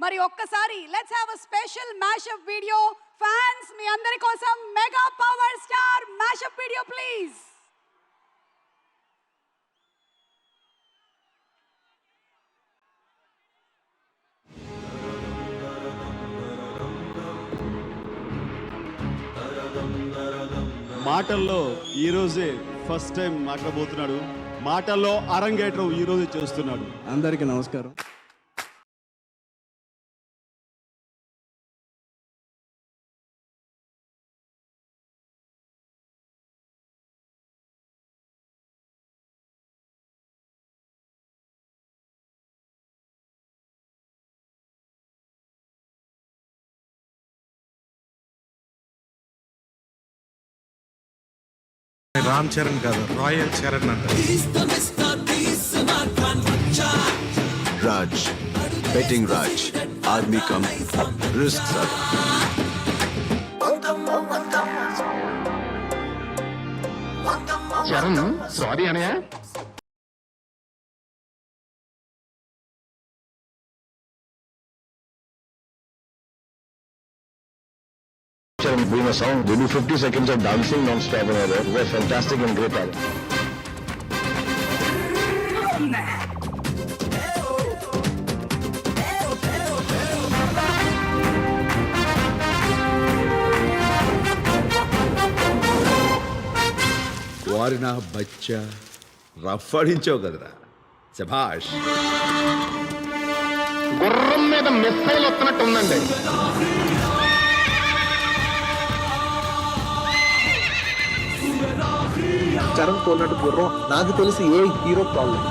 మరి ఒక్కసారి let's have a special mashup video fans మీ అందరి కోసం mega power star mashup video please. మాటల్లో ఈరోజే ఫస్ట్ టైం మాట్లాడబోతున్నాడు. మాటల్లో అరంగేట్రం ఈరోజే చేస్తున్నాడు. అందరికీ నమస్కారం. రామ్ చరణ్ కాదు, రాయల్ చరణ్ అంట. राज बेटिंग राज आदमी कम रिस्क ज्यादा. Charan sorry Anaya. Doing a song, they do 50 seconds of dancing non-stop and all that. It was fantastic and great talent. వారినా బచ్చా రఫ్ ఆడించావు కదరా, శభాష్. గుర్రం మీద మిస్సైల్ వస్తున్నట్టు ఉందండి. చరణ్ కొన్నట్టు గుర్రం నాకు తెలిసి ఏ హీరో ప్రాబ్లం.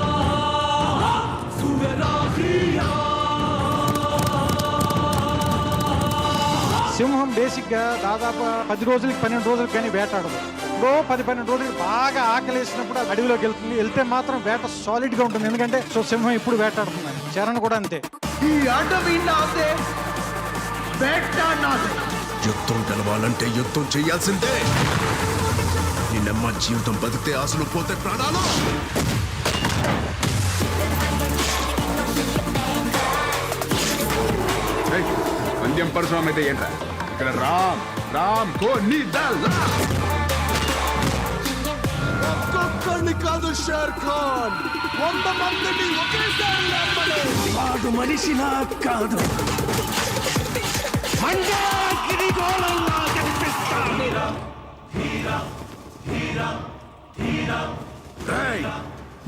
సింహం బేసిక్గా దాదాపు 10 రోజులకి 12 రోజులకి కానీ వేటాడదు. ఇప్పుడు 10-12 రోజులకి బాగా ఆకలేసినప్పుడు అడవిలోకి వెళ్తే మాత్రం వేట సాలిడ్గా ఉంటుంది. ఎందుకంటే సింహం ఇప్పుడు వేటాడుతుంది. చరణ్ కూడా అంతే. ఈ అడవి నాదే, వేట నాదే. యుద్ధం గెలవాలంటే యుద్ధం చేయాల్సిందే. నిన్నమ్మ జీవితం బతికితే ఆశలు పోతే ప్రాణాలు. పంద్యం పరశురామ్ అయితే ఏంట్రా, ఇక్కడ రామ్ రామ్ కో నీ ఒక్కొక్కడిని కాదు షేర్ ఖాన్, 100 మందిని ఒకేసారి నమ్మలే. వాడు మనిషిలా కాదు,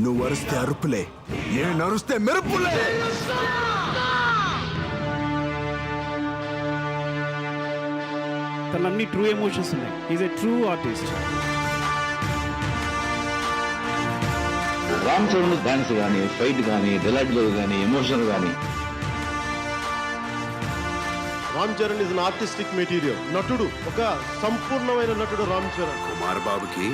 నువ్వు అరుస్తే అరుపులే, నేను అరుస్తే మెరుపులే. తనన్ని ట్రూ ఎమోషన్స్ ఉన్నాయి. Is a true artist. Ram Charan dance కానీ, ఫైట్ కానీ, డైలాగ్లు కానీ, ఎమోషన్ కానీ. Ram Charan is an artistic material. నటుడు, ఒక సంపూర్ణమైన నటుడు రామ్ చరణ్. కుమార్ బాబుకి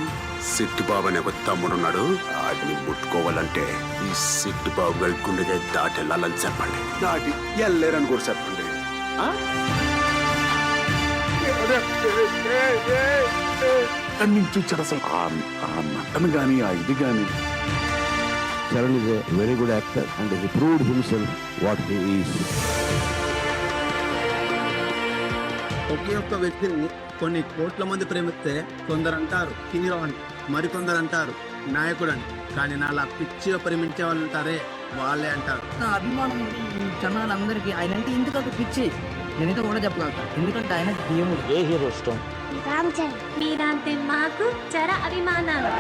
సిట్టు బాబు అనే ఒక తమ్ముడున్నాడు. వాడిని ముట్టుకోవాలంటే ఈ సిట్టు బాబు గారి గుండెగా దాటి వెళ్ళాలని చెప్పండి. దాటి వెళ్ళలేరని కూడా చెప్పండి. చూచాడు అసలు ఆ నటన గాని, ఆ ఇది గాని. Charan is a very good actor and he proved himself what he is. ఒకే ఒక్క వ్యక్తిని కొన్ని కోట్ల మంది ప్రేమిస్తే కొందరు అంటారు హీరో అని, మరికొందరు అంటారు నాయకుడు అని. కానీ నాలా పిచ్చిగా ప్రేమించే వాళ్ళు ఉంటారే, వాళ్ళే అంటారు. నా అభిమానం జనాలందరికీ ఆయన అంటే ఎందుకంటే పిచ్చి. నేనైతే కూడా చెప్పగలుగుతా, ఎందుకంటే ఆయన దేవుడు. ఏ హీరో ఇష్టం? రామ్ చరణ్. మీరంటే మాకు చర అభిమానాలు.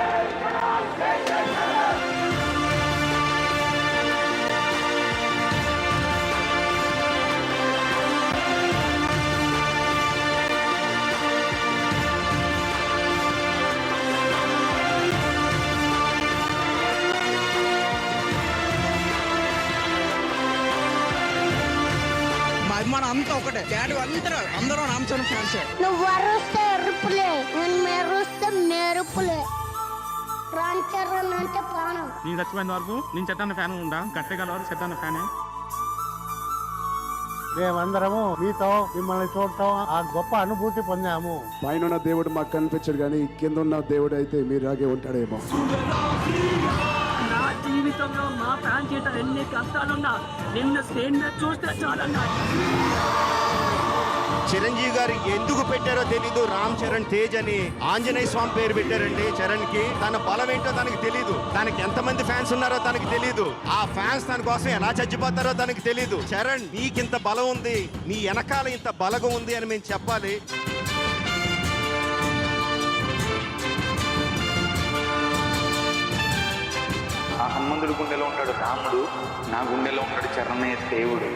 అభిమానం అంతా ఒకటే. అందరూ రామ్ చరణ్ ఫ్యాన్స్. నువ్వు అరుస్తే ఎరుపులే, నేను మెరుస్తే మెరుపులే. రామ్ చరణ్ అంటే ప్రాణం. నేను చచ్చిపోయిన వరకు నేను చెట్టాన్న ఫ్యాన్ ఉంటా, గట్టగల వరకు చెట్టాన్న ఫ్యానే. మేమందరము మీతో మిమ్మల్ని చూడటం ఆ గొప్ప అనుభూతి పొందాము. పైన దేవుడు మాకు కనిపించడు, కానీ కింద ఉన్న దేవుడు అయితే మీరాగే ఉంటాడేమో. నా టీవీ జీవితంలో మా ఫ్యాన్ చేత ఎన్ని కష్టాలున్నా నిన్న స్క్రీన్ మీద చూస్తే చాలన్నా. చిరంజీవి గారు ఎందుకు పెట్టారో తెలీదు, రామ్ చరణ్ తేజ్ అని ఆంజనేయ స్వామి పేరు పెట్టారండి చరణ్ కి. తన బలం ఏంటో తనకి తెలీదు, తనకి ఎంతమంది ఫ్యాన్స్ ఉన్నారో తనకి తెలీదు, ఆ ఫ్యాన్స్ తన కోసం ఎలా చచ్చిపోతారో తనకి తెలీదు. చరణ్ నీకింత బలం ఉంది, నీ వెనకాల ఇంత బలగం ఉంది అని మేము చెప్పాలి. ఆ హనుమంతుడి గుండెలో ఉంటాడు రాముడు, నా గుండెలో ఉంటాడు చరణ్య దేవుడు.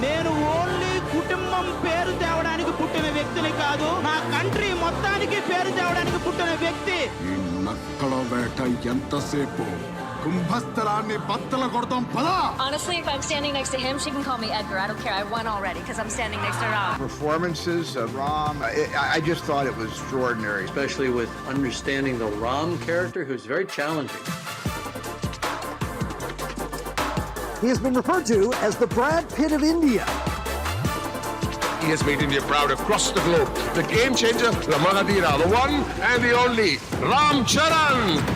నేను ఓన్లీ కుటుంబం పేరు తేవడానికి పుట్టిన వ్యక్తిని కాదు, నా కంట్రీ మొత్తానికి పేరు తేవడానికి పుట్టిన వ్యక్తి. ఈ నక్కల వేట ఎంతసేపు? కుంభస్థలాన్ని బద్దల కొడతాం పదా. Honestly, if I'm standing next to him, she can call me Edgar. I don't care. I won already because I'm standing next to Ram. Performances of Ram, I just thought it was extraordinary. Especially with understanding the Ram character, who's very challenging. He has been referred to as the Brad Pitt of India. He has made India proud across the globe. The game changer, the Mahathir, the one and the only Ram Charan.